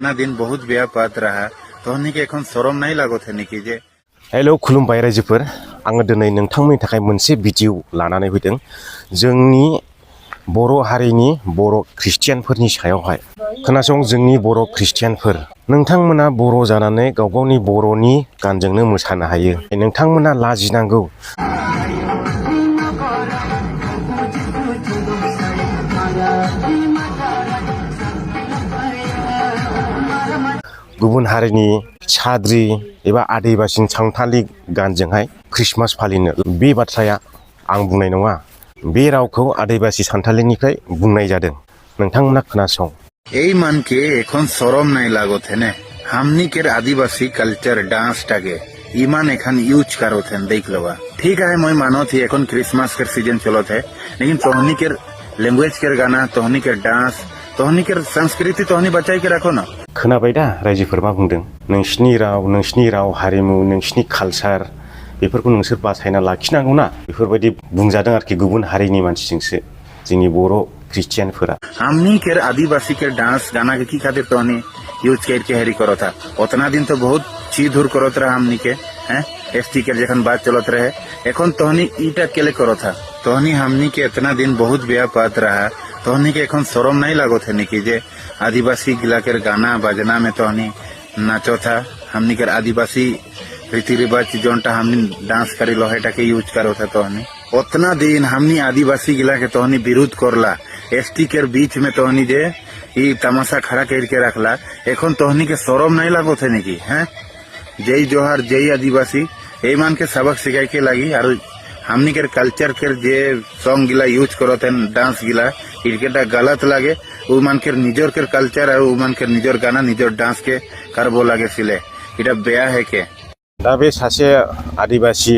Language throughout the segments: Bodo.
ना दिन बहुत व्यापार रहा तो हनिके एखन शरम नहीं लागो थे निकी जे हेलो खुलुमबाय रायजोफोर आङो दिनै नोंथांमोननि थाखाय मोनसे भिडिअ लानानै फैदों जोंनि बर' हारिनि बर' ख्रिस्टियानफोरनि सायावहाय खोनासं जोंनि बर' ख्रिस्टियानफोर नोंथांमोना बर' जानानै गाव गावनि बर'नि गानजोंनो मोसानो हायो नोंथांमोना लाजिनांगौ गुबुन हारिनि साद्रि एबा आदिबासि सावथालि गानजोंहाय ख्रिस्टमास फालिनो बे बाथ्राया आं बुंनाय नङा बे रावखौ आदिबासि सानथालिनिफ्राय बुंनाय जादों नोंथांमोना खोनासं এই মানকে এখন শরম নাই লাগো थे ने हमनी के आदिवासी कल्चर डांस टाके ईमान एखन यूज करो थे देख लो ठीक है मैं मानो थी এখন क्रिसमस के सीजन चलो थे लेकिन तोहनी के लैंग्वेज के गाना तोहनी के डांस तोहनी के संस्कृति तोहनी बचाई के रखो ना खोनाबाय दा रायजोफोर मा बुंदों नोंसिनि राव हारिमु नोंसिनि कालचार बेफोरखौ नोंसोर बासायना लाखिनांगौ ना बेफोरबायदि बुंजादों आरोखि गुबुन हारिनि मानसिजोंसो जोंनि बर' ख्रिस्टियानफोरा हमनी के आदिवासी के डांस गाना के की खातिर तोहनी यूज करके हेरी करो था उतना दिन तो बहुत चीधुर करत रहा हमनी के हैं एसटी के जखन बात चलत रहे एखन तोहनी ईटा केले करो था तोहनी हमनी के इतना दिन बहुत व्यापार रहा तोहनी के एखन शरम नहीं लागो थे निकी जे आदिवासी गिला के गाना बजना में तोहनी नाचो था हमनी के आदिवासी रीति रिवाज जोनटा हमनी डांस करी लोहेटा के यूज करो था तोहनी उतना दिन हमनी आदिवासी गिला के तोहनी विरोध करला एसटी के बीच में तोहनी जे ई तमाशा खड़ा करके रखला एखन तोहनी के शरम नहीं लागो थे निकी हैं जय जोहार जय आदिवासी ए मान के सबक सिखाई के लगी और हमनी के कल्चर के जे सॉन्ग गिला यूज करो थे डांस गिला इनकेटा गलत लगे उ मान के निजर के कल्चर और उ मान के निजर गाना निजर डांस के करबो लगे सिले इटा बेया है के दा बे सासे आदिबासि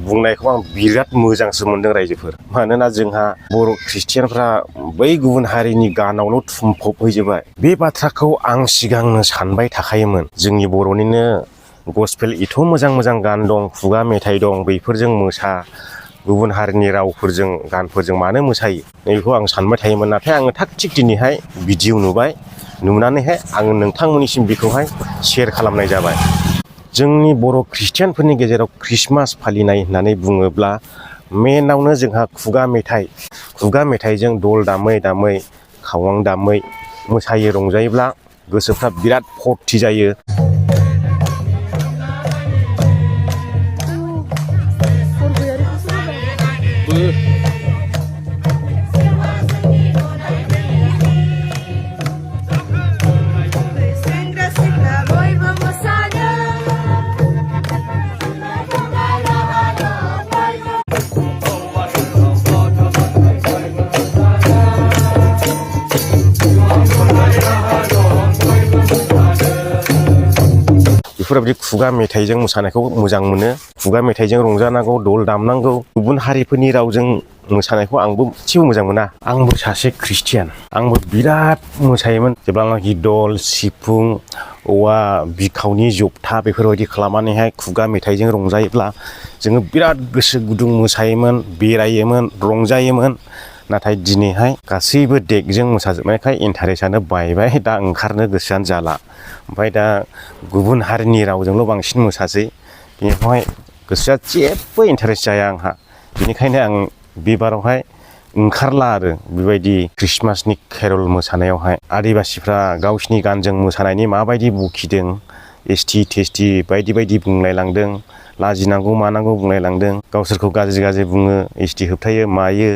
बुंनायखौ आं बिराद मोजांसो मोनदों रायजोफोर मानोना जोंहा बर' ख्रिस्टियानफ्रा बै गुबुन हारिनि गानावल' थुमफबहैजोबबाय बे बाथ्राखौ आं सिगांनो सानबाय थाखायोमोन जोंनि बर'निनो गस्पेल एथ' मोजां गान दं खुगा मेथाइ दं बेफोरजों मोसा गुबुन हारिनि रावफोरजों गानफोरजों मानो मोसायो बेखौ आं सानबाय थायोमोन नाथाय आङो थाग थिग दिनैहाय भिडिअ नुबाय नुनानैहाय आङो नोंथांमोननिसिम बेखौहाय शेयार खालामनाय जाबाय जोंनि बर' ख्रिस्टियानफोरनि गेजेराव ख्रिस्टमास फालिनाय होननानै बुङोब्ला मेनावनो जोंहा खुगा मेथाइजों दल दामै दामै खावां दामै मोसायो रंजायोब्ला गोसोफ्रा बिराद फुरथि जायो बेफोरबायदि खुगा मेथाइजों मोसानायखौ मोजां मोनो खुगा मेथाइजों रंजानांगौ दल दामनांगौ गुबुन हारिफोरनि रावजों मोसानायखौ आंबो एसेबो मोजां मोना आंबो सासे ख्रिस्टियान आंबो बिराद मोसायोमोन जेब्लानाखि दल सिफुं औवा बिखावनि जथा बेफोरबायदि खालामनानैहाय खुगा मेथाइजों रंजायोब्ला जोङो बिराद गोसो गुदुं मोसायोमोन बेरायोमोन रंजायोमोन नाथाय दिनैहाय गासैबो देकजों मोसाजोबनायखाय इन्टारेस्टआनो बायबाय दा ओंखारनो गोसोआनो जाला ओमफ्राय दा गुबुन हारिनि रावजोंल' बांसिन मोसासै बेनिफ्राय गोसोआ जेबो इन्टारेस्ट जाया आंहा बेनिखायनो आं बे बारावहाय ओंखारला आरो बेबायदि ख्रिस्टमासनि केरल मोसानायावहाय आदिबासिफ्रा गावसिनि गानजों मोसानायनि माबायदि बखिदों एसटि टेस्टि बायदि बुंलायलांदों लाजिनांगौ मानांगौ बुंलायलांदों गावसोरखौ गाज्रि बुङो एसटि होबथायो मायो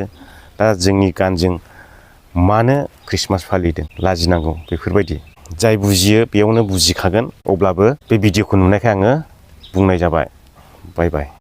दा जोंनि गानजों मानो ख्रिस्टमास फालिदों लाजिनांगौ बेफोरबायदि जाय बुजियो बेयावनो बुजिखागोन अब्लाबो बे भिडिअखौ नुनायखाय आङो बुंनाय जाबाय बाय बाय